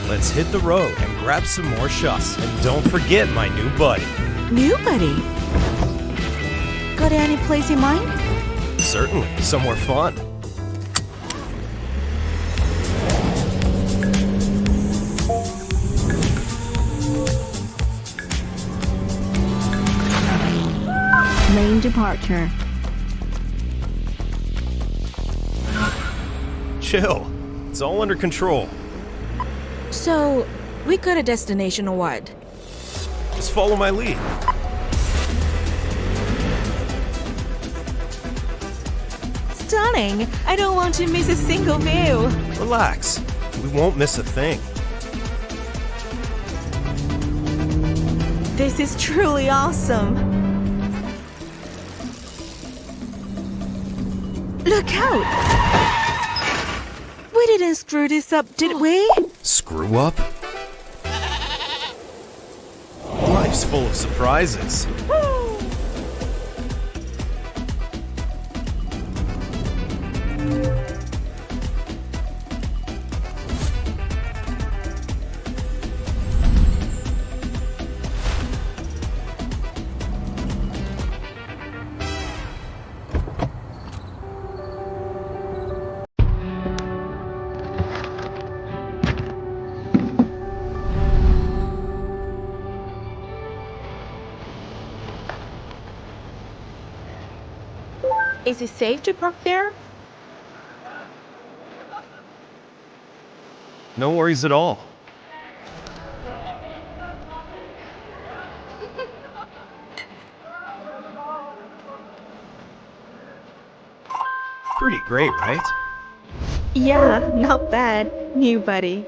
Let's hit the road and grab some more shots. And don't forget my new buddy. New buddy? Got any place in mind? Certainly, somewhere fun. Lane departure. Chill. It's all under control. So, we got a destination or what? Just follow my lead. Stunning! I don't want to miss a single view. Relax. We won't miss a thing. This is truly awesome. Look out! We didn't screw this up, did we? Screw up? Life's full of surprises. Is it safe to park there? No worries at all. Pretty great, right? Yeah, not bad. New buddy.